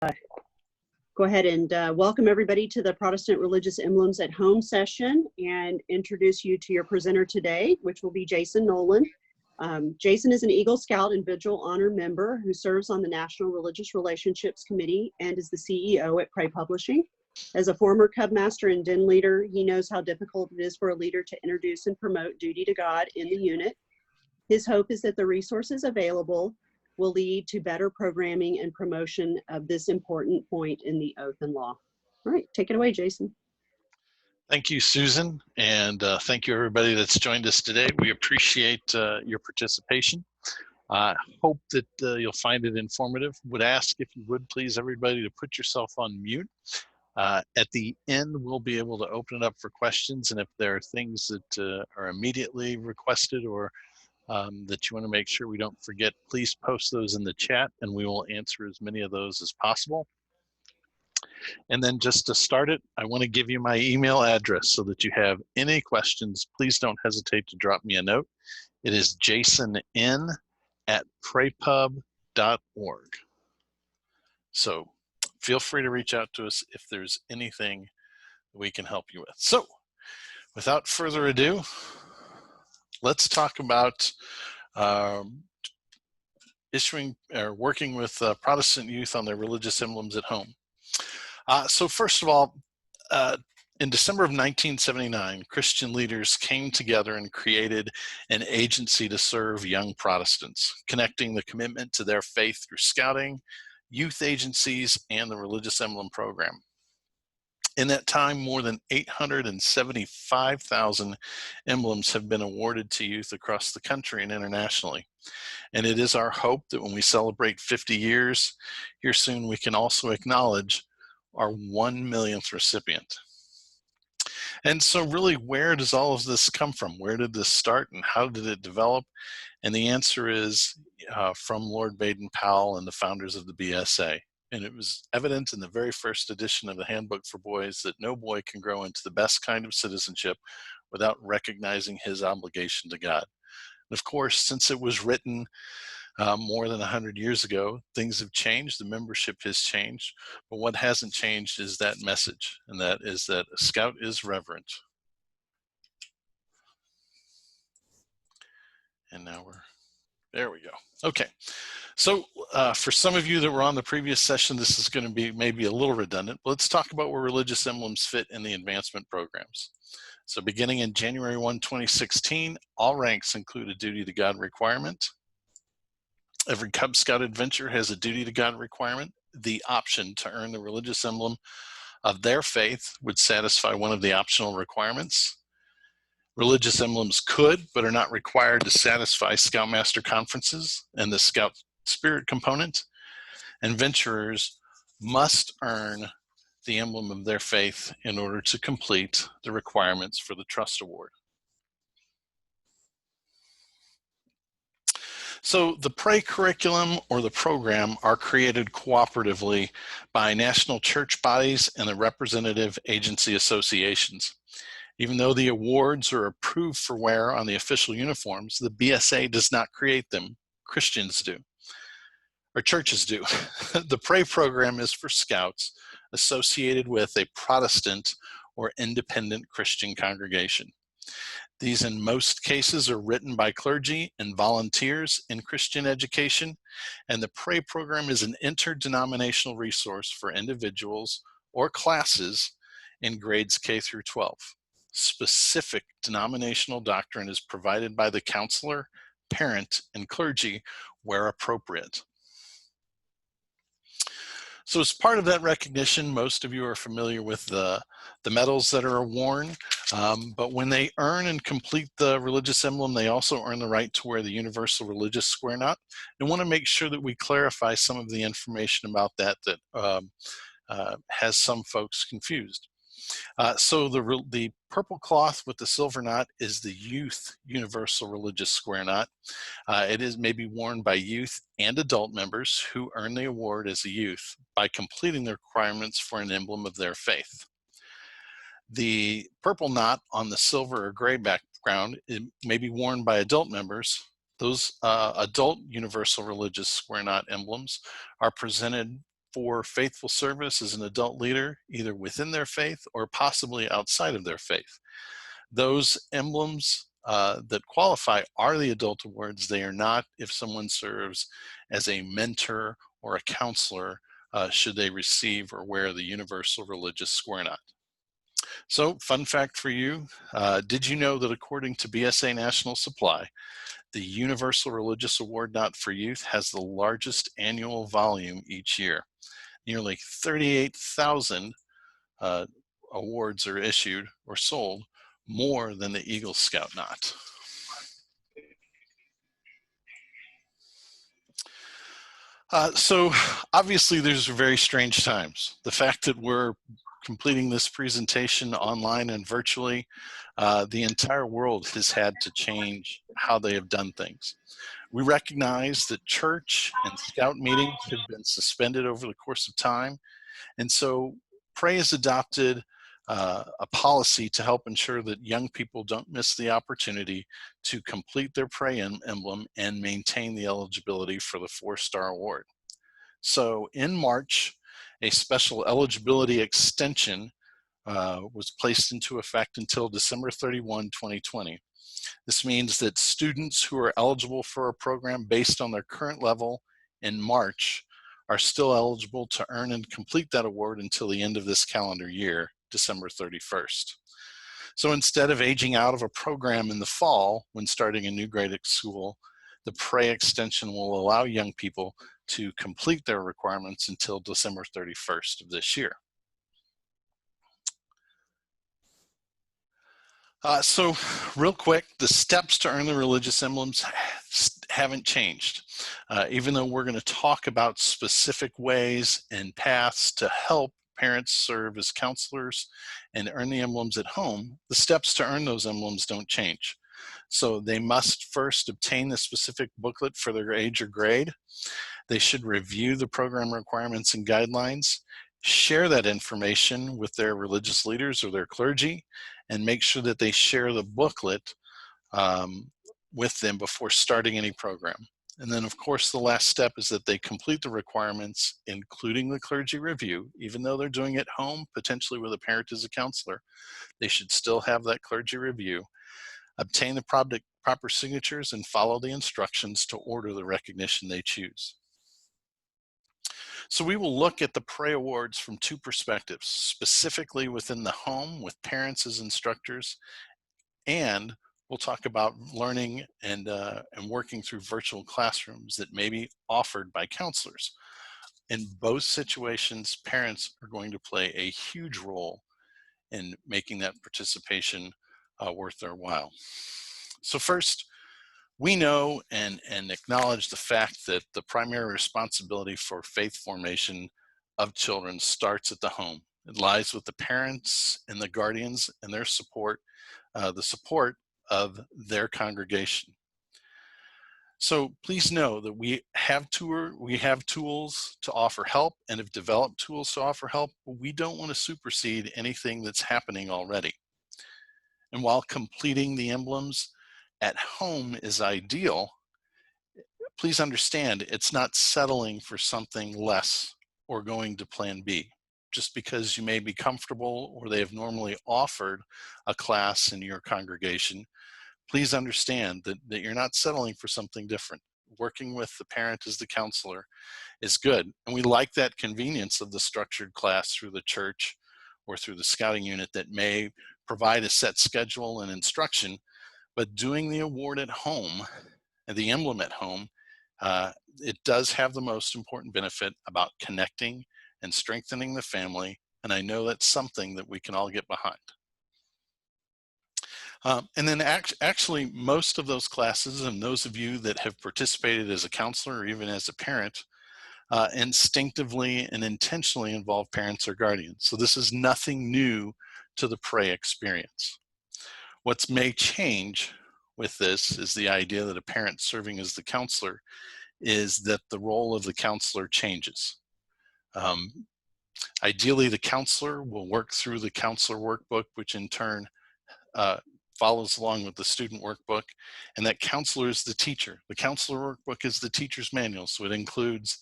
go ahead and welcome everybody to the Protestant Religious Emblems at Home session and introduce you to your presenter today, which will be Jason Nolan. Jason is an Eagle Scout and Vigil Honor member who serves on the National Religious Relationships Committee and is the CEO at Pray Publishing. As a former Cub Master and Den leader, he knows how difficult it is for a leader to introduce and promote duty to God in the unit. His hope is that the resources available will lead to better programming and promotion of this important point in the oath and law. All right, take it away, Jason. Thank you, Susan, and thank you everybody that's joined us today. We appreciate your participation. I hope that you'll find it informative. Would ask if you would please everybody to put yourself on mute. At the end, we'll be able to open it up for questions, and if there are things that are immediately requested or that you want to make sure we don't forget, please post those in the chat and we will answer as many of those as possible. And then just to start it, I want to give you my email address so that you have any questions. Please don't hesitate to drop me a note. It is jason.n@praypub.org. So feel free to reach out to us if there's anything we can help you with. So without further ado, let's talk about working with Protestant youth on their religious emblems at home. So first of all, in December of 1979, Christian leaders came together and created an agency to serve young Protestants, connecting the commitment to their faith through scouting, youth agencies, and the religious emblem program. In that time, more than 875,000 emblems have been awarded to youth across the country and internationally. And it is our hope that when we celebrate 50 years here soon, we can also acknowledge our 1 millionth recipient. And so really, where does all of this come from? Where did this start and how did it develop? And the answer is from Lord Baden-Powell and the founders of the BSA. And it was evident in the very first edition of the Handbook for Boys that no boy can grow into the best kind of citizenship without recognizing his obligation to God. And of course, since it was written more than 100 years ago, things have changed, the membership has changed, but what hasn't changed is that message, and that is that a scout is reverent. And now there we go. Okay, so for some of you that were on the previous session, this is going to be maybe a little redundant, but let's talk about where religious emblems fit in the advancement programs. So beginning in January 1, 2016, all ranks include a duty to God requirement. Every Cub Scout adventure has a duty to God requirement. The option to earn the religious emblem of their faith would satisfy one of the optional requirements. Religious emblems could, but are not required to satisfy Scoutmaster conferences and the Scout Spirit component. And venturers must earn the emblem of their faith in order to complete the requirements for the Trust Award. So the Pray curriculum or the program are created cooperatively by national church bodies and the representative agency associations. Even though the awards are approved for wear on the official uniforms, the BSA does not create them. Christians do, or churches do. The Pray program is for scouts associated with a Protestant or independent Christian congregation. These, in most cases, are written by clergy and volunteers in Christian education, and the Pray program is an interdenominational resource for individuals or classes in grades K through 12. Specific denominational doctrine is provided by the counselor, parent, and clergy where appropriate. So as part of that recognition, most of you are familiar with the medals that are worn, but when they earn and complete the religious emblem, they also earn the right to wear the Universal Religious Square Knot. And want to make sure that we clarify some of the information about that has some folks confused. So the purple cloth with the silver knot is the Youth Universal Religious Square Knot. It may be worn by youth and adult members who earn the award as a youth by completing the requirements for an emblem of their faith. The purple knot on the silver or gray background may be worn by adult members. Those adult Universal Religious Square Knot emblems are presented for faithful service as an adult leader, either within their faith or possibly outside of their faith. Those emblems that qualify are the adult awards. They are not if someone serves as a mentor or a counselor, should they receive or wear the Universal Religious Square Knot. So, fun fact for you, did you know that according to BSA National Supply, the Universal Religious Award Knot for Youth has the largest annual volume each year? Nearly 38,000 awards are issued or sold, more than the Eagle Scout Knot. So obviously there's very strange times. The fact that we're completing this presentation online and virtually, the entire world has had to change how they have done things. We recognize that church and scout meetings have been suspended over the course of time, and so Pray has adopted a policy to help ensure that young people don't miss the opportunity to complete their Pray emblem and maintain the eligibility for the 4-star award. So in March, a special eligibility extension was placed into effect until December 31, 2020. This means that students who are eligible for a program based on their current level in March are still eligible to earn and complete that award until the end of this calendar year, December 31st. So instead of aging out of a program in the fall when starting a new grade at school, the Pray extension will allow young people to complete their requirements until December 31st of this year. So real quick, the steps to earn the religious emblems haven't changed. Even though we're going to talk about specific ways and paths to help parents serve as counselors and earn the emblems at home, the steps to earn those emblems don't change. So they must first obtain the specific booklet for their age or grade. They should review the program requirements and guidelines, share that information with their religious leaders or their clergy, and make sure that they share the booklet with them before starting any program. And then, of course, the last step is that they complete the requirements, including the clergy review. Even though they're doing it home, potentially with a parent as a counselor, they should still have that clergy review, obtain the proper signatures, and follow the instructions to order the recognition they choose. So we will look at the Pray Awards from two perspectives, specifically within the home with parents as instructors, and we'll talk about learning and working through virtual classrooms that may be offered by counselors. In both situations, parents are going to play a huge role in making that participation worth their while. So first, we know and acknowledge the fact that the primary responsibility for faith formation of children starts at the home. It lies with the parents and the guardians and their support, the support of their congregation. So please know that we have tools to offer help and have developed tools to offer help, but we don't want to supersede anything that's happening already. And while completing the emblems at home is ideal, please understand it's not settling for something less or going to plan B. Just because you may be comfortable or they have normally offered a class in your congregation, please understand that you're not settling for something different. Working with the parent as the counselor is good. And we like that convenience of the structured class through the church or through the scouting unit that may provide a set schedule and instruction, but doing the award at home and the emblem at home, it does have the most important benefit about connecting and strengthening the family. And I know that's something that we can all get behind. And then actually most of those classes, and those of you that have participated as a counselor or even as a parent, instinctively and intentionally involve parents or guardians. So this is nothing new to the Pray experience. What may change with this is the idea that a parent serving as the counselor is that the role of the counselor changes. Ideally, the counselor will work through the counselor workbook, which in turn follows along with the student workbook, and that counselor is the teacher. The counselor workbook is the teacher's manual, so it includes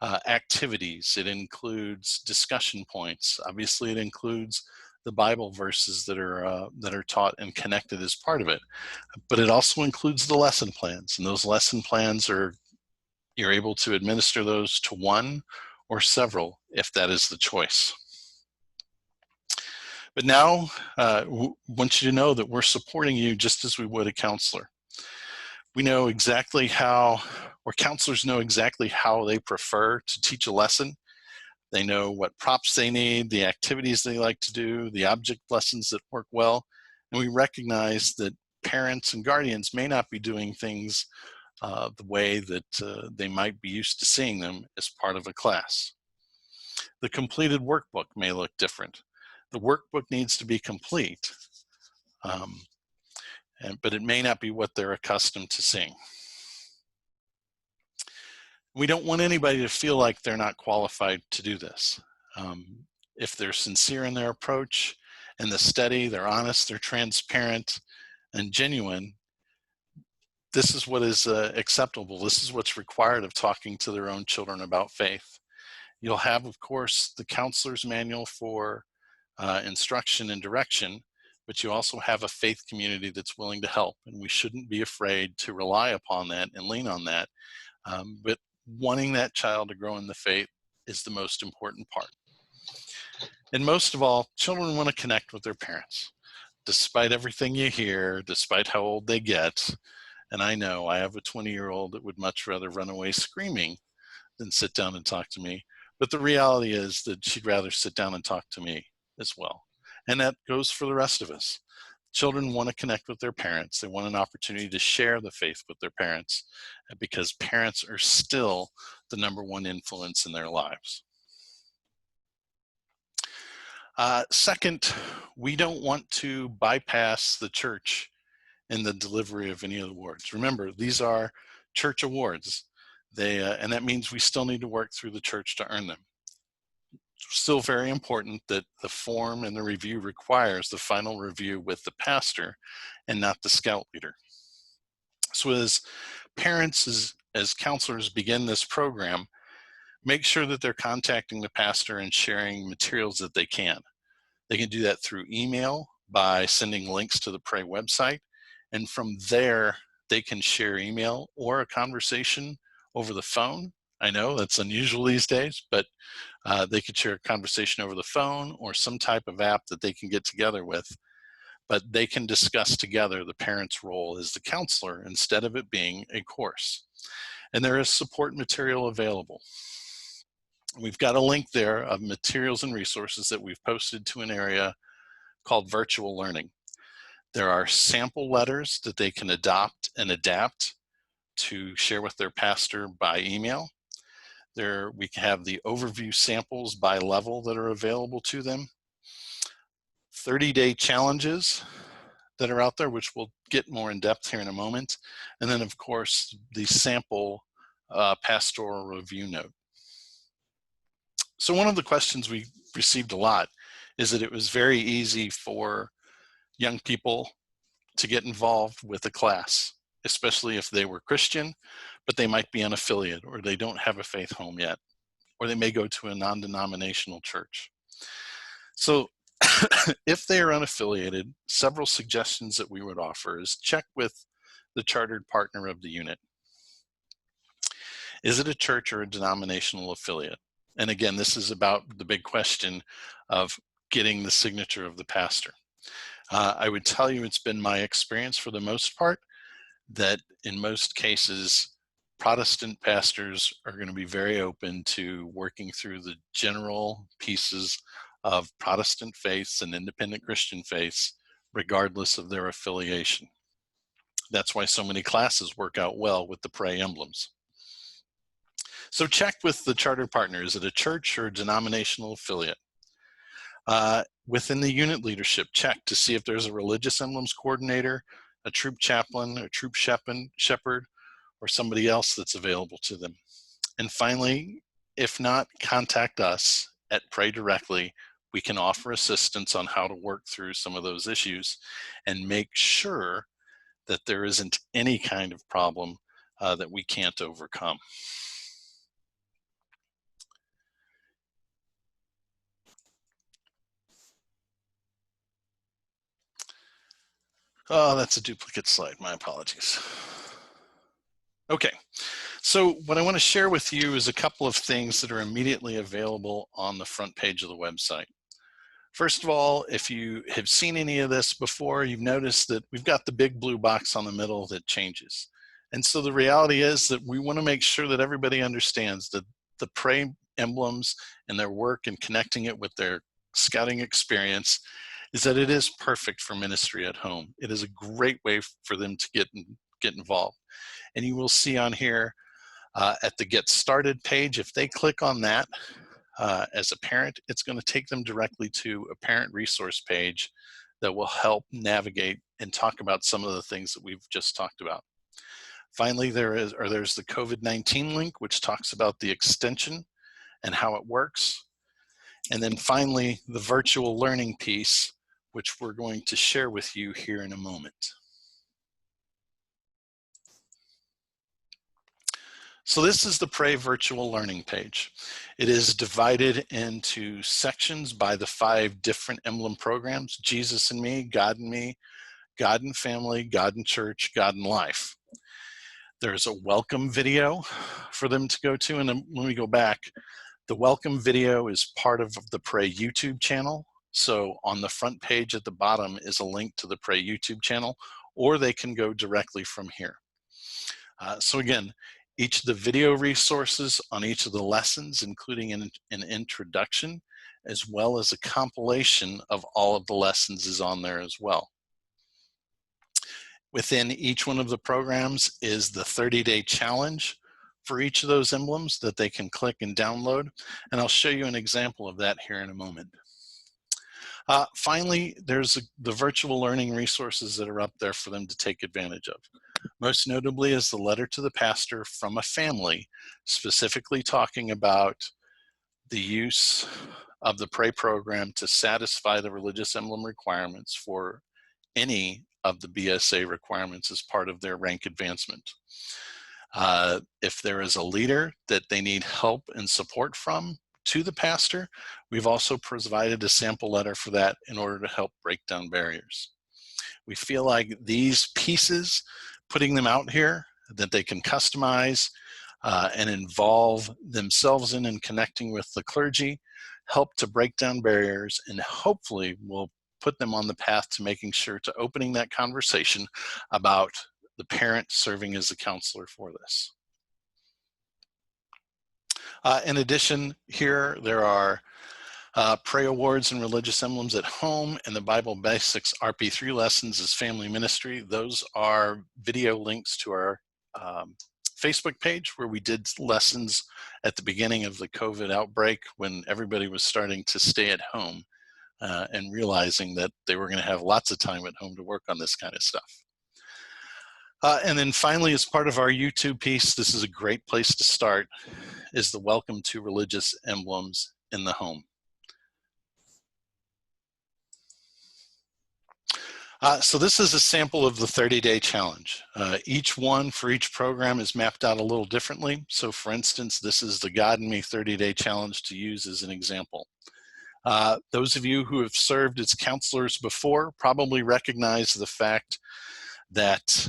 activities. It includes discussion points. Obviously, it includes the Bible verses that are taught and connected as part of it. But it also includes the lesson plans, and those lesson plans you're able to administer those to one or several if that is the choice. But now, want you to know that we're supporting you just as we would a counselor. We know exactly how, or counselors know exactly how they prefer to teach a lesson. They know what props they need, the activities they like to do, the object lessons that work well. And we recognize that parents and guardians may not be doing things the way that they might be used to seeing them as part of a class. The completed workbook may look different. The workbook needs to be complete, but it may not be what they're accustomed to seeing. We don't want anybody to feel like they're not qualified to do this. If they're sincere in their approach and the steady, they're honest, they're transparent and genuine, this is what is acceptable. This is what's required of talking to their own children about faith. You'll have, of course, the counselor's manual for instruction and direction, but you also have a faith community that's willing to help, and we shouldn't be afraid to rely upon that and lean on that. But wanting that child to grow in the faith is the most important part. And most of all, children want to connect with their parents. Despite everything you hear, despite how old they get, and I know I have a 20-year-old that would much rather run away screaming than sit down and talk to me. But the reality is that she'd rather sit down and talk to me as well. And that goes for the rest of us. Children want to connect with their parents. They want an opportunity to share the faith with their parents because parents are still the #1 influence in their lives. Second, we don't want to bypass the church in the delivery of any of the awards. Remember, these are church awards. And that means we still need to work through the church to earn them. It's still very important that the form and the review requires the final review with the pastor and not the scout leader. So as parents, as counselors begin this program, make sure that they're contacting the pastor and sharing materials that they can. They can do that through email by sending links to the Pray website. And from there, they can share email or a conversation over the phone. I know that's unusual these days, but they could share a conversation over the phone or some type of app that they can get together with. But they can discuss together the parent's role as the counselor instead of it being a course. And there is support material available. We've got a link there of materials and resources that we've posted to an area called Virtual Learning. There are sample letters that they can adopt and adapt to share with their pastor by email. There we have the overview samples by level that are available to them. 30-day challenges that are out there, which we'll get more in depth here in a moment. And then, of course, the sample pastoral review note. So one of the questions we received a lot is that it was very easy for young people to get involved with a class, especially if they were Christian, but they might be unaffiliated or they don't have a faith home yet, or they may go to a non-denominational church. So if they are unaffiliated, several suggestions that we would offer is check with the chartered partner of the unit. Is it a church or a denominational affiliate? And again, this is about the big question of getting the signature of the pastor. I would tell you it's been my experience for the most part that in most cases, Protestant pastors are going to be very open to working through the general pieces of Protestant faiths and independent Christian faiths, regardless of their affiliation. That's why so many classes work out well with the Pray emblems. So check with the charter partner. Is it a church or a denominational affiliate? Within the unit leadership, check to see if there's a religious emblems coordinator, a troop chaplain, a troop shepherd, or somebody else that's available to them. And finally, if not, contact us at Pray directly. We can offer assistance on how to work through some of those issues and make sure that there isn't any kind of problem that we can't overcome. Oh, that's a duplicate slide. My apologies. Okay, so what I want to share with you is a couple of things that are immediately available on the front page of the website. First of all, if you have seen any of this before, you've noticed that we've got the big blue box on the middle that changes. And so the reality is that we want to make sure that everybody understands that the Pray emblems and their work and connecting it with their scouting experience is that it is perfect for ministry at home. It is a great way for them to get involved. And you will see on here at the Get Started page, if they click on that, as a parent, it's going to take them directly to a parent resource page that will help navigate and talk about some of the things that we've just talked about. Finally, there's the COVID-19 link, which talks about the extension and how it works. And then finally, the virtual learning piece, which we're going to share with you here in a moment. So this is the Pray virtual learning page. It is divided into sections by the 5 different emblem programs: Jesus and Me, God and Me, God and Family, God and Church, God and Life. There's a welcome video for them to go to. And then when we go back, the welcome video is part of the Pray YouTube channel. So on the front page at the bottom is a link to the Pray YouTube channel, or they can go directly from here. So again, each of the video resources on each of the lessons, including an introduction, as well as a compilation of all of the lessons, is on there as well. Within each one of the programs is the 30-day challenge for each of those emblems that they can click and download. And I'll show you an example of that here in a moment. Finally, there's the virtual learning resources that are up there for them to take advantage of. Most notably is the letter to the pastor from a family, specifically talking about the use of the Pray program to satisfy the religious emblem requirements for any of the BSA requirements as part of their rank advancement. If there is a leader that they need help and support from to the pastor, we've also provided a sample letter for that in order to help break down barriers. We feel like these pieces, putting them out here that they can customize and involve themselves in and connecting with the clergy, help to break down barriers, and hopefully will put them on the path to making sure to opening that conversation about the parent serving as a counselor for this. In addition, here there are Pray Awards and Religious Emblems at Home and the Bible Basics RP3 lessons as family ministry. Those are video links to our Facebook page where we did lessons at the beginning of the COVID outbreak when everybody was starting to stay at home and realizing that they were going to have lots of time at home to work on this kind of stuff. And then finally, as part of our YouTube piece, this is a great place to start, is the Welcome to Religious Emblems in the Home. So this is a sample of the 30-day challenge. Each one for each program is mapped out a little differently. So for instance, this is the God and Me 30-day challenge to use as an example. Those of you who have served as counselors before probably recognize the fact that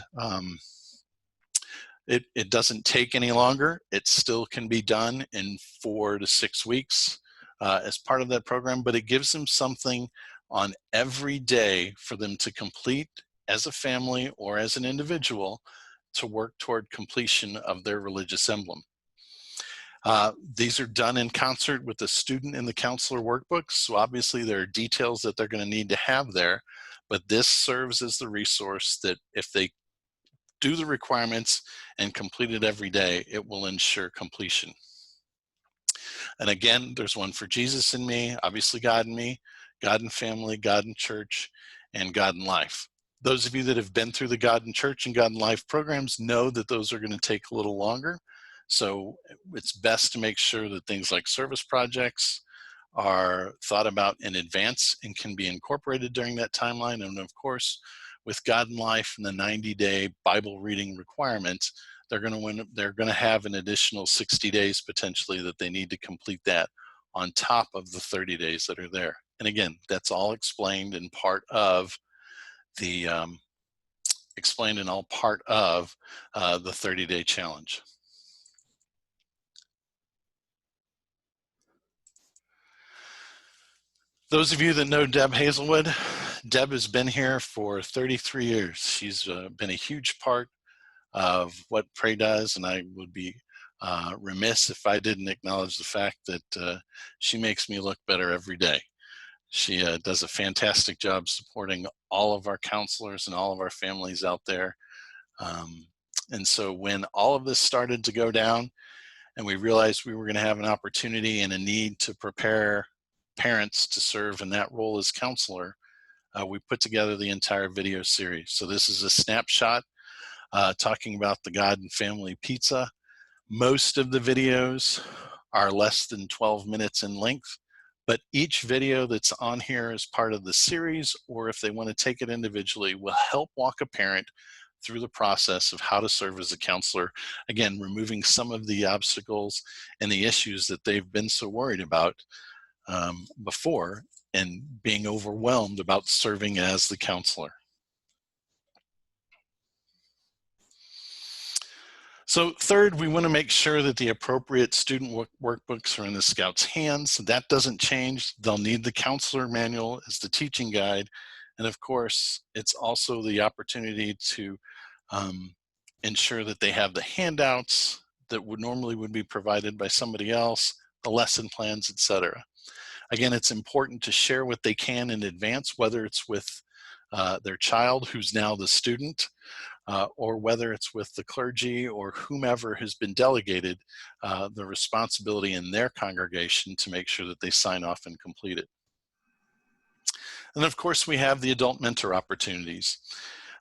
it doesn't take any longer. It still can be done in 4 to 6 weeks as part of that program, but it gives them something on every day for them to complete as a family or as an individual to work toward completion of their religious emblem. These are done in concert with the student in the counselor workbooks, so obviously there are details that they're going to need to have there, but this serves as the resource that if they do the requirements and complete it every day, it will ensure completion. And again, there's one for Jesus and Me, obviously God and Me, God and Family, God and Church, and God and Life. Those of you that have been through the God and Church and God and Life programs know that those are going to take a little longer. So it's best to make sure that things like service projects are thought about in advance and can be incorporated during that timeline. And of course, with God and Life and the 90-day Bible reading requirements, they're going to have an additional 60 days potentially that they need to complete that on top of the 30 days that are there. And again, that's all explained in part of the explained and all part of the 30-day challenge. Those of you that know Deb Hazelwood, Deb has been here for 33 years. She's been a huge part of what Pray does, and I would be remiss if I didn't acknowledge the fact that she makes me look better every day. She does a fantastic job supporting all of our counselors and all of our families out there. And so when all of this started to go down and we realized we were going to have an opportunity and a need to prepare parents to serve in that role as counselor, we put together the entire video series. So this is a snapshot talking about the God and Family Pizza. Most of the videos are less than 12 minutes in length, but each video that's on here as part of the series, or if they want to take it individually, will help walk a parent through the process of how to serve as a counselor. Again, removing some of the obstacles and the issues that they've been so worried about before, and being overwhelmed about serving as the counselor. So third, we want to make sure that the appropriate student workbooks are in the Scouts' hands. That doesn't change. They'll need the counselor manual as the teaching guide. And of course, it's also the opportunity to ensure that they have the handouts that would normally be provided by somebody else, the lesson plans, etc. Again, it's important to share what they can in advance, whether it's with their child who's now the student, or whether it's with the clergy or whomever has been delegated the responsibility in their congregation to make sure that they sign off and complete it. And of course, we have the adult mentor opportunities.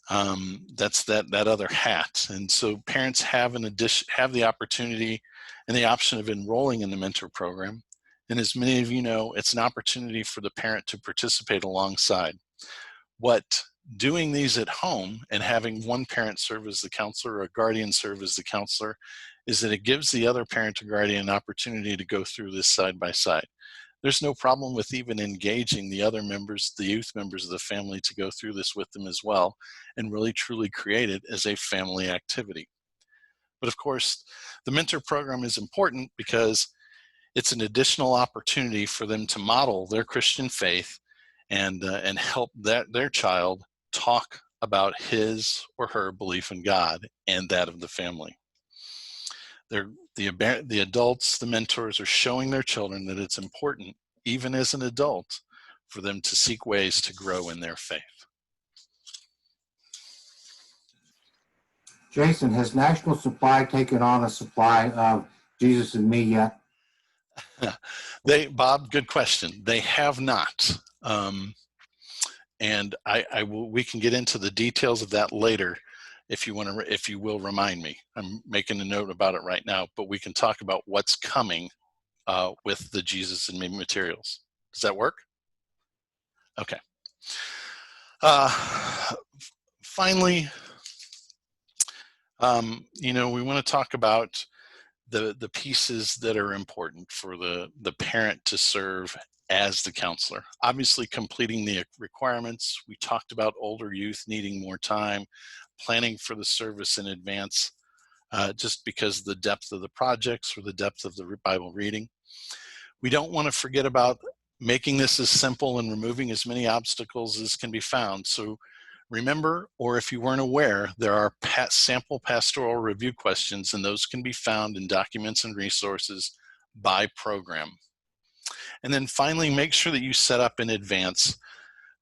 That's that other hat. And so parents have the opportunity and the option of enrolling in the mentor program. And as many of you know, it's an opportunity for the parent to participate alongside. What doing these at home and having one parent serve as the counselor or a guardian serve as the counselor is that it gives the other parent or guardian an opportunity to go through this side by side. There's no problem with even engaging the other members, the youth members of the family, to go through this with them as well and really truly create it as a family activity. But of course, the mentor program is important because it's an additional opportunity for them to model their Christian faith and help their child talk about his or her belief in God and that of the family. The adults, the mentors, are showing their children that it's important, even as an adult, for them to seek ways to grow in their faith. Jason, has National Supply taken on a supply of Jesus and Me yet? Bob, good question. They have not. And we can get into the details of that later if you will remind me. I'm making a note about it right now, but we can talk about what's coming with the Jesus and Me materials. Does that work? Okay. Finally, we want to talk about the pieces that are important for the parent to serve as the counselor. Obviously, completing the requirements. We talked about older youth needing more time, planning for the service in advance, just because of the depth of the projects or the depth of the Bible reading. We don't want to forget about making this as simple and removing as many obstacles as can be found. So remember, or if you weren't aware, there are sample pastoral review questions, and those can be found in documents and resources by program. And then finally, make sure that you set up in advance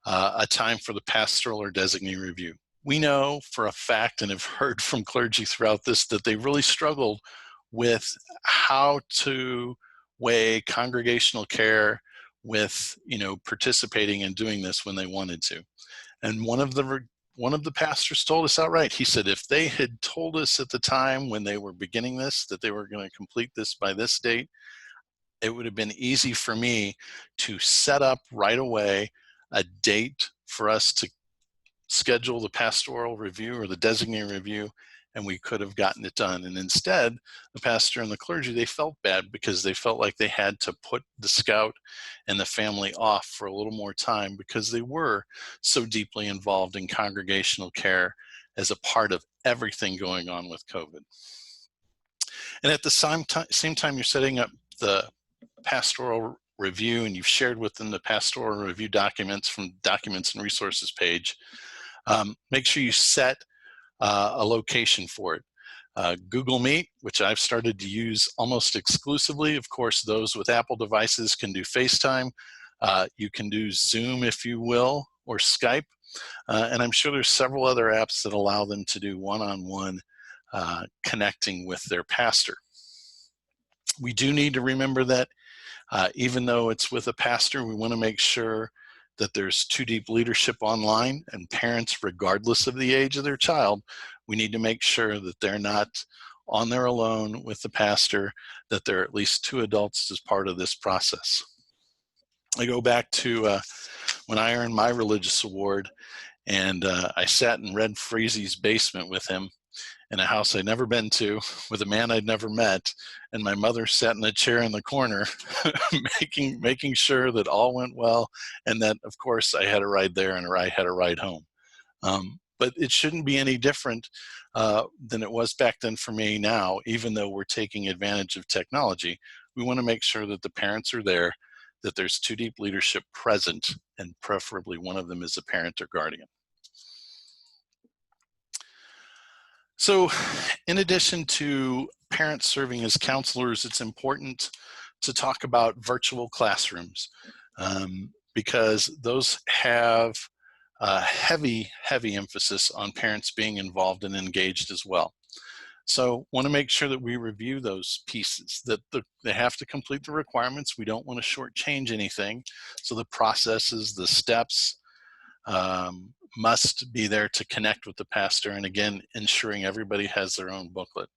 a time for the pastoral or designee review. We know for a fact, and have heard from clergy throughout this, that they really struggled with how to weigh congregational care with, participating and doing this when they wanted to. And one of the pastors told us outright, he said, if they had told us at the time when they were beginning this that they were going to complete this by this date, it would have been easy for me to set up right away a date for us to schedule the pastoral review or the designee review, and we could have gotten it done. And instead, the pastor and the clergy, they felt bad because they felt like they had to put the scout and the family off for a little more time because they were so deeply involved in congregational care as a part of everything going on with COVID. And at the same time you're setting up the pastoral review and you've shared with them the pastoral review documents from Documents and Resources page, make sure you set a location for it. Google Meet, which I've started to use almost exclusively. Of course, those with Apple devices can do FaceTime. You can do Zoom, if you will, or Skype. And I'm sure there's several other apps that allow them to do one-on-one connecting with their pastor. We do need to remember that even though it's with a pastor, we want to make sure that there's 2 Deep leadership online, and parents, regardless of the age of their child, we need to make sure that they're not on their own with the pastor, that there are at least 2 adults as part of this process. I go back to when I earned my religious award, and I sat in Red Freezy's basement with him in a house I'd never been to, with a man I'd never met, and my mother sat in a chair in the corner making sure that all went well, and that, of course, I had a ride there and I had a ride home. But it shouldn't be any different than it was back then for me now, even though we're taking advantage of technology. We want to make sure that the parents are there, that there's 2 Deep leadership present, and preferably one of them is a parent or guardian. So in addition to parents serving as counselors, it's important to talk about virtual classrooms because those have a heavy emphasis on parents being involved and engaged as well. So want to make sure that we review those pieces, that they have to complete the requirements. We don't want to shortchange anything. So the processes, the steps, must be there to connect with the pastor, and again, ensuring everybody has their own booklet.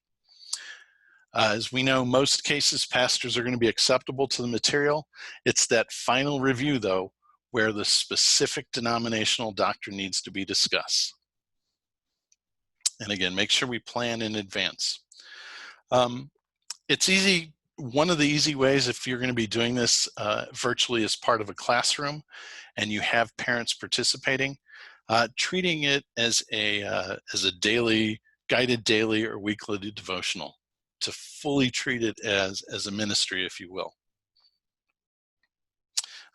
As we know, most cases, pastors are going to be acceptable to the material. It's that final review, though, where the specific denominational doctrine needs to be discussed. And again, make sure we plan in advance. It's easy. One of the easy ways, if you're going to be doing this virtually as part of a classroom and you have parents participating, treating it as a daily, guided daily or weekly devotional, to fully treat it as a ministry, if you will.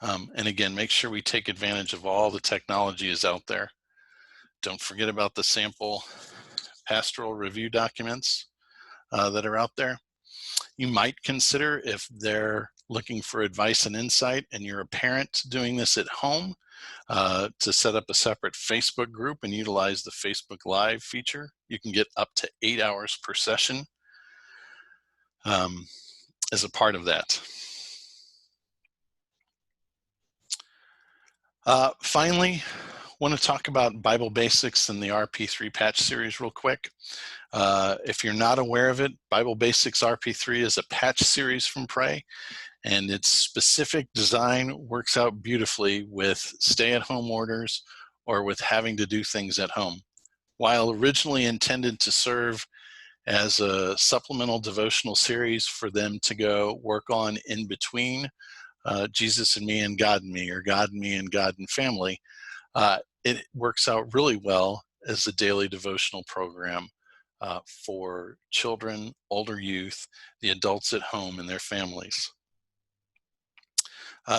And again, make sure we take advantage of all the technology is out there. Don't forget about the sample pastoral review documents that are out there. You might consider, if they're looking for advice and insight and you're a parent doing this at home, to set up a separate Facebook group and utilize the Facebook Live feature. You can get up to 8 hours per session as a part of that. Finally, want to talk about Bible Basics and the RP3 patch series real quick. If you're not aware of it, Bible Basics RP3 is a patch series from Pray, and its specific design works out beautifully with stay-at-home orders or with having to do things at home. While originally intended to serve as a supplemental devotional series for them to go work on in between Jesus and me and God and me, or God and me and God and family, it works out really well as a daily devotional program for children, older youth, the adults at home and their families.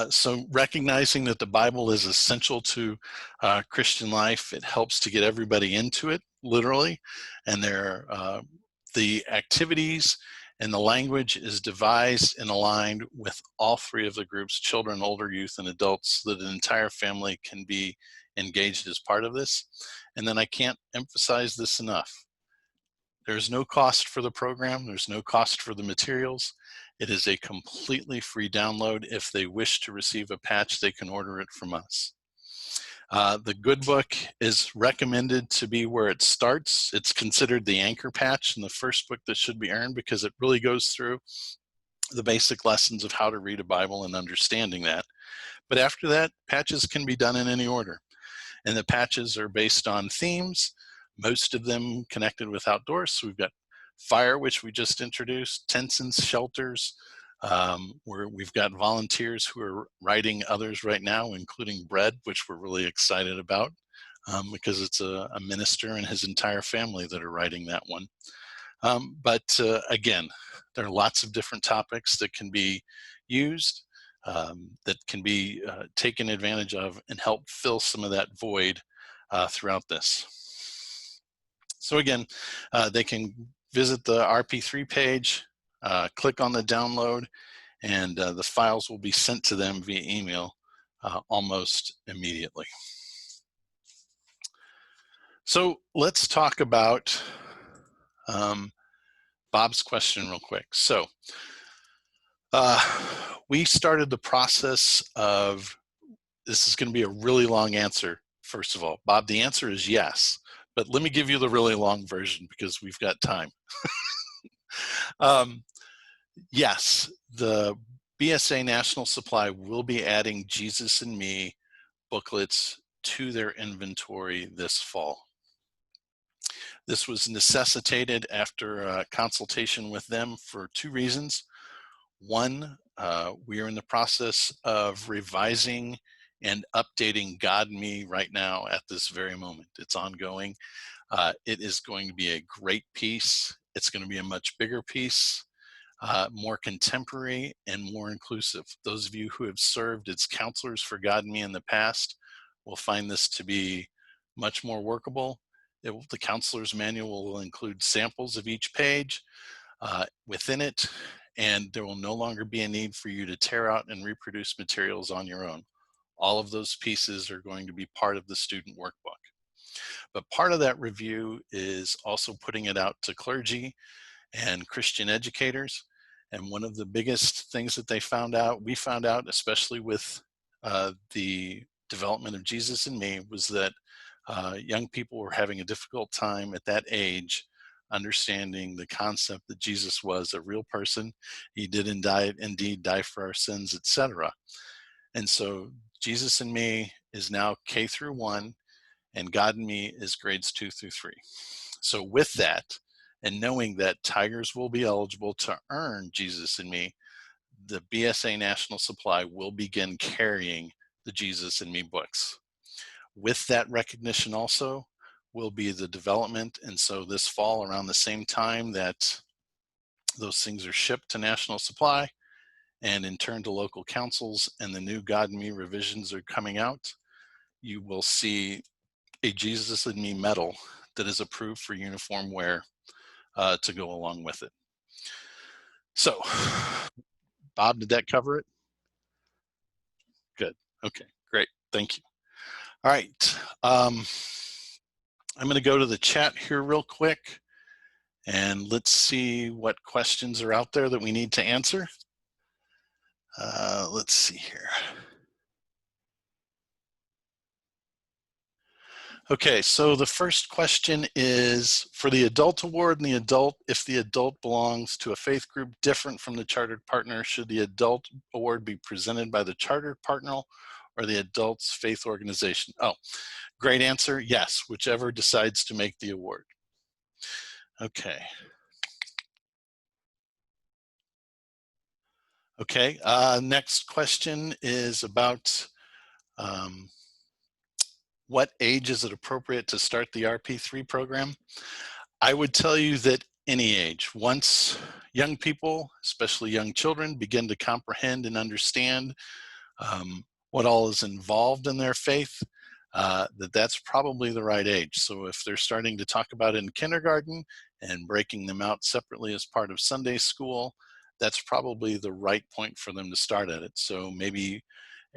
So recognizing that the Bible is essential to Christian life, it helps to get everybody into it, literally, and the activities and the language is devised and aligned with all 3 of the groups, children, older youth, and adults, so that an entire family can be engaged as part of this. And then I can't emphasize this enough. There's no cost for the program. There's no cost for the materials. It is a completely free download. If they wish to receive a patch, they can order it from us. The good book is recommended to be where it starts. It's considered the anchor patch and the first book that should be earned, because it really goes through the basic lessons of how to read a Bible and understanding that. But after that, patches can be done in any order. And the patches are based on themes, most of them connected with outdoors. So we've got fire, which we just introduced, tents and shelters, where we've got volunteers who are writing others right now, including bread, which we're really excited about. because it's a minister and his entire family that are writing that one. Again, there are lots of different topics that can be used, that can be taken advantage of and help fill some of that void throughout this. So again, they can visit the RP3 page, click on the download, and the files will be sent to them via email almost immediately. So let's talk about Bob's question real quick. So we started the process of, this is going to be a really long answer, first of all. Bob, the answer is yes, but let me give you the really long version because we've got time. Yes, the BSA National Supply will be adding Jesus and Me booklets to their inventory this fall. This was necessitated after a consultation with them for two reasons. One, we are in the process of revising and updating God and Me right now at this very moment. It's ongoing. It is going to be a great piece. It's going to be a much bigger piece, more contemporary and more inclusive. Those of you who have served as counselors for God and Me in the past will find this to be much more workable. The counselor's manual will include samples of each page within it, and there will no longer be a need for you to tear out and reproduce materials on your own. All of those pieces are going to be part of the student workbook. But part of that review is also putting it out to clergy and Christian educators. And one of the biggest things that we found out, especially with the development of Jesus and Me, was that young people were having a difficult time at that age understanding the concept that Jesus was a real person. He did indeed die for our sins, etc. And so Jesus and Me is now K through 1, and God and Me is grades 2 through 3. So with that, and knowing that Tigers will be eligible to earn Jesus and Me, the BSA National Supply will begin carrying the Jesus and Me books. With that recognition also will be the development, and so this fall, around the same time that those things are shipped to National Supply and in turn to local councils, and the new God and Me revisions are coming out, you will see a Jesus and Me medal that is approved for uniform wear to go along with it. So, Bob, did that cover it? Good. Okay, great. Thank you. All right. I'm going to go to the chat here real quick, and let's see what questions are out there that we need to answer. Let's see here. Okay, so the first question is, for the adult award and the adult, if the adult belongs to a faith group different from the chartered partner, should the adult award be presented by the chartered partner or the adult's faith organization? Oh, great answer. Yes, whichever decides to make the award. Okay. Okay, next question is about what age is it appropriate to start the RP3 program? I would tell you that any age. Once young people, especially young children, begin to comprehend and understand what all is involved in their faith, that's probably the right age. So if they're starting to talk about it in kindergarten and breaking them out separately as part of Sunday school, that's probably the right point for them to start at it. So maybe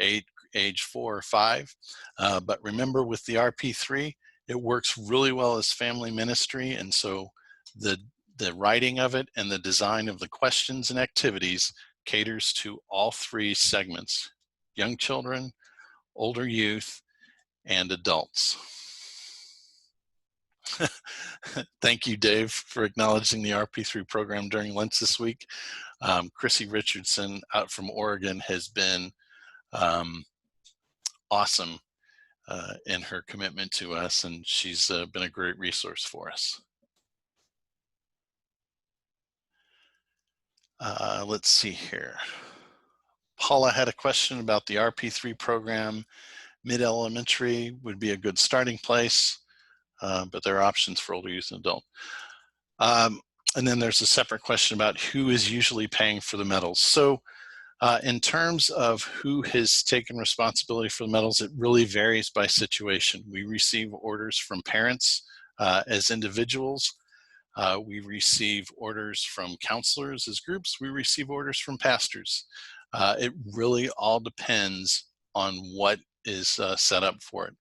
age 4 or 5. But remember, with the RP3, it works really well as family ministry. And so the writing of it and the design of the questions and activities caters to all 3 segments: young children, older youth, and adults. Thank you, Dave, for acknowledging the RP3 program during lunch this week. Chrissy Richardson out from Oregon has been awesome in her commitment to us, and she's been a great resource for us. Let's see here. Paula had a question about the RP3 program Mid-elementary would be a good starting place, but there are options for older youth and adult. And then there's a separate question about who is usually paying for the medals. So in terms of who has taken responsibility for the medals, it really varies by situation. We receive orders from parents as individuals. We receive orders from counselors as groups. We receive orders from pastors. It really all depends on what is set up for it.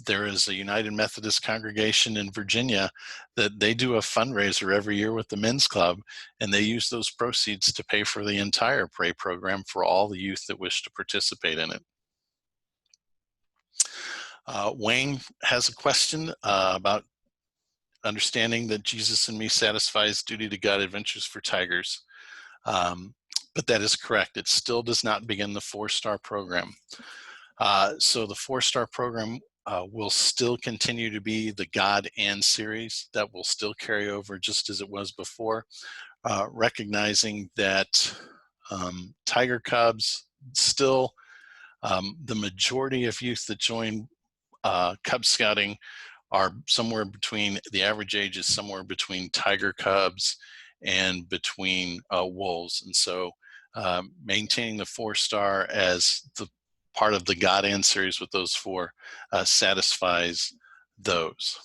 There is a United Methodist congregation in Virginia that they do a fundraiser every year with the men's club, and they use those proceeds to pay for the entire Pray program for all the youth that wish to participate in it. Wayne has a question about understanding that Jesus in Me satisfies duty to God adventures for tigers. But that is correct. It still does not begin the 4-star program. So the 4-star program will still continue to be the God and series. That will still carry over just as it was before, recognizing that tiger cubs still, the majority of youth that join Cub Scouting are somewhere between, the average age is somewhere between tiger cubs and between wolves. And so maintaining the 4-star as the part of the God and series with those 4 satisfies those.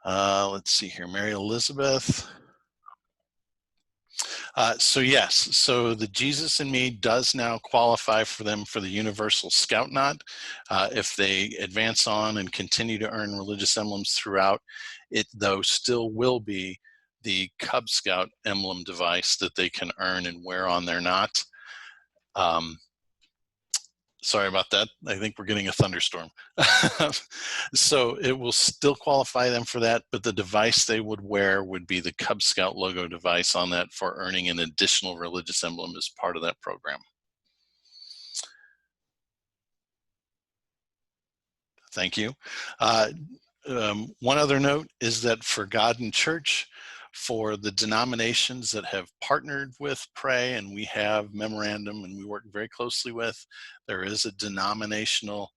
Let's see here, Mary Elizabeth. So yes, so the Jesus in Me does now qualify for them for the Universal Scout Knot. If they advance on and continue to earn religious emblems throughout, it though still will be the Cub Scout emblem device that they can earn and wear on their knot. Sorry about that. I think we're getting a thunderstorm. So it will still qualify them for that, but the device they would wear would be the Cub Scout logo device on that for earning an additional religious emblem as part of that program. Thank you. One other note is that for God and Church, for the denominations that have partnered with Pray, and we have memorandum and we work very closely with, there is a denominational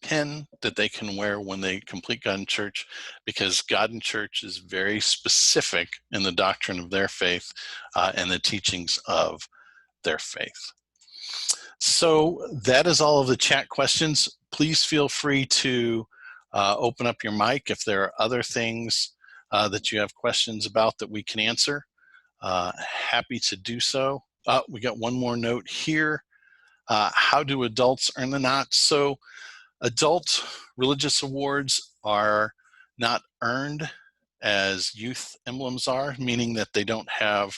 pin that they can wear when they complete God and Church, because God and Church is very specific in the doctrine of their faith and the teachings of their faith. So that is all of the chat questions. Please feel free to open up your mic if there are other things that you have questions about that we can answer. Happy to do so. We got one more note here. How do adults earn the knot? So adult religious awards are not earned as youth emblems are, meaning that they don't have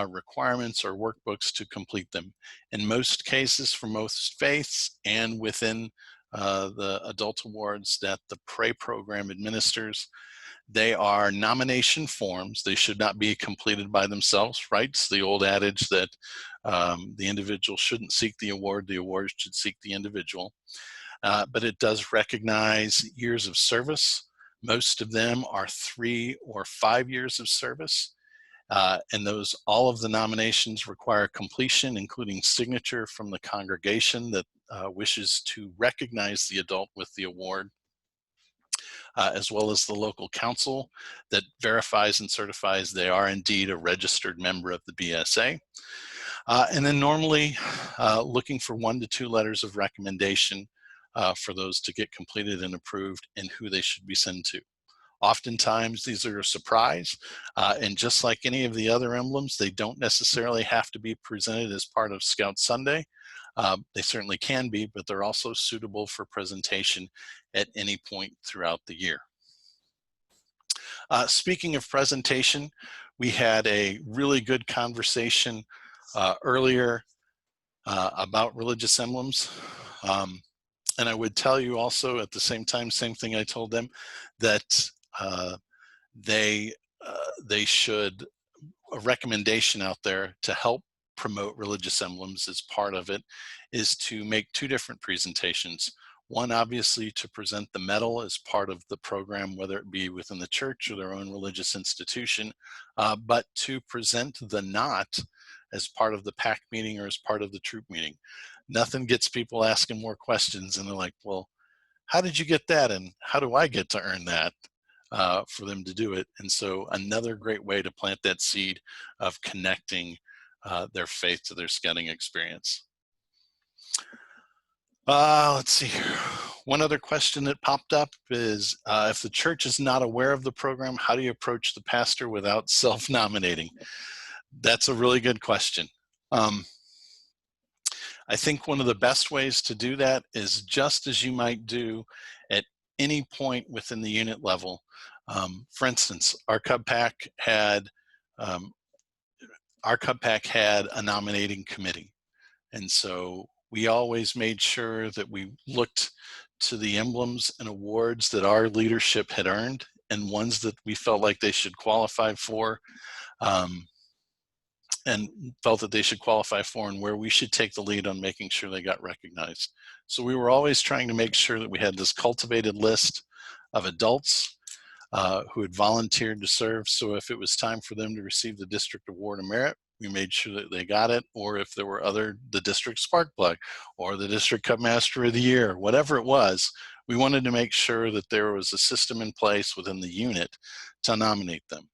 requirements or workbooks to complete them. In most cases, for most faiths and within the adult awards that the Pray program administers, they are nomination forms. They should not be completed by themselves, right? It's the old adage that the individual shouldn't seek the award should seek the individual. But it does recognize years of service. Most of them are 3 or 5 years of service. And all of the nominations require completion, including signature from the congregation that wishes to recognize the adult with the award, as well as the local council that verifies and certifies they are indeed a registered member of the BSA. And then normally looking for 1 to 2 letters of recommendation for those to get completed and approved and who they should be sent to. Oftentimes these are a surprise, and just like any of the other emblems, they don't necessarily have to be presented as part of Scout Sunday. They certainly can be, but they're also suitable for presentation at any point throughout the year. Speaking of presentation, we had a really good conversation earlier about religious emblems. And I would tell you also at the same time, same thing I told them, that they should, a recommendation out there to help promote religious emblems as part of it is to make 2 different presentations. One, obviously, to present the medal as part of the program, whether it be within the church or their own religious institution, but to present the knot as part of the PAC meeting or as part of the troop meeting. Nothing gets people asking more questions, and they're like, well, how did you get that? And how do I get to earn that? For them to do it. And so another great way to plant that seed of connecting their faith to their scouting experience. Let's see here. One other question that popped up is, if the church is not aware of the program, how do you approach the pastor without self-nominating? That's a really good question. I think one of the best ways to do that is just as you might do at any point within the unit level. For instance, our Cub Pack had a nominating committee. And so we always made sure that we looked to the emblems and awards that our leadership had earned and ones that we felt like they should qualify for, and where we should take the lead on making sure they got recognized. So we were always trying to make sure that we had this cultivated list of adults who had volunteered to serve. So if it was time for them to receive the District Award of Merit, we made sure that they got it, or if there were the District Spark Plug or the District Cup Master of the Year, whatever it was, we wanted to make sure that there was a system in place within the unit to nominate them.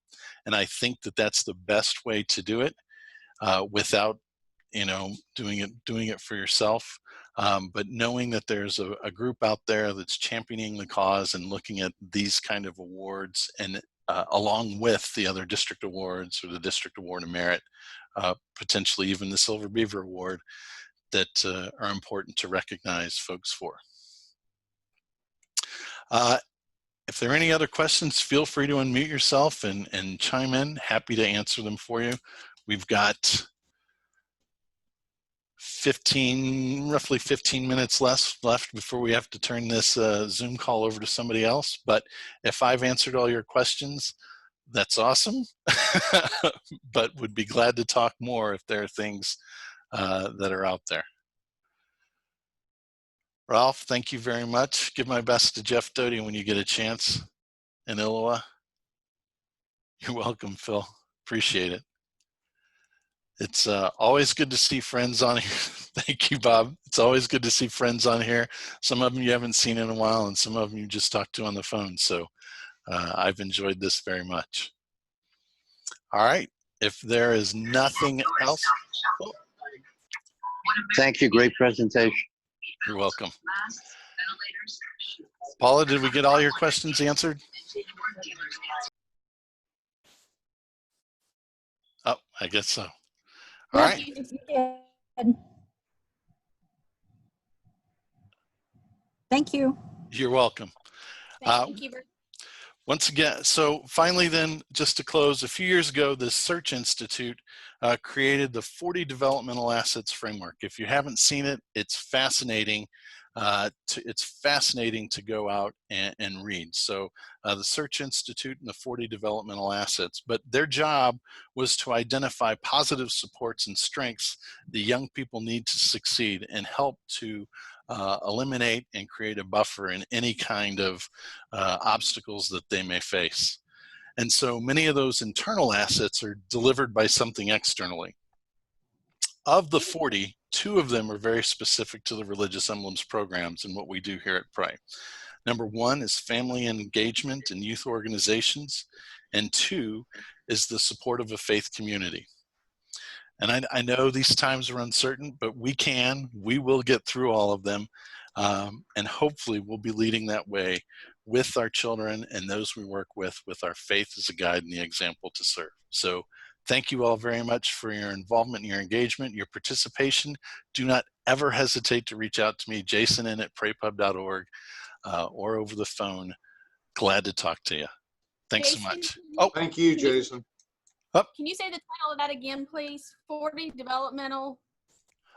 And I think that that's the best way to do it without, doing it for yourself. But knowing that there's a group out there that's championing the cause and looking at these kind of awards, and along with the other district awards or the District Award of Merit, potentially even the Silver Beaver Award, that are important to recognize folks for. If there are any other questions, feel free to unmute yourself and chime in. Happy to answer them for you. We've got roughly 15 minutes left before we have to turn this Zoom call over to somebody else. But if I've answered all your questions, that's awesome. But would be glad to talk more if there are things that are out there. Ralph, thank you very much. Give my best to Jeff Doty when you get a chance in Iowa. You're welcome, Phil. Appreciate it. It's always good to see friends on here. Thank you, Bob. It's always good to see friends on here. Some of them you haven't seen in a while, and some of them you just talked to on the phone. So I've enjoyed this very much. All right. If there is nothing else. Oh. Thank you. Great presentation. You're welcome. Paula, did we get all your questions answered? Oh, I guess so. All right. Thank you. You're welcome. Thank you. Once again, so finally then, just to close, a few years ago, the Search Institute created the 40 Developmental Assets Framework. If you haven't seen it, it's fascinating. It's fascinating to go out and read. So the Search Institute and the 40 Developmental Assets, but their job was to identify positive supports and strengths the young people need to succeed and help to eliminate and create a buffer in any kind of obstacles that they may face. And so many of those internal assets are delivered by something externally. Of the 40, 2 of them are very specific to the Religious Emblems programs and what we do here at Pray. Number 1 is family engagement and youth organizations, and 2 is the support of a faith community. And I know these times are uncertain, but we will get through all of them. And hopefully we'll be leading that way with our children and those we work with our faith as a guide and the example to serve. So thank you all very much for your involvement, your engagement, your participation. Do not ever hesitate to reach out to me, jason@praypub.org, or over the phone. Glad to talk to you. Thanks so much. Oh, thank you, Jason. Can you say the title of that again, please? 40 developmental.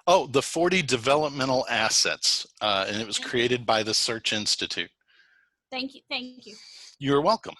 Oh, the 40 Developmental Assets, and it was created by the Search Institute. Thank you. Thank you. You're welcome.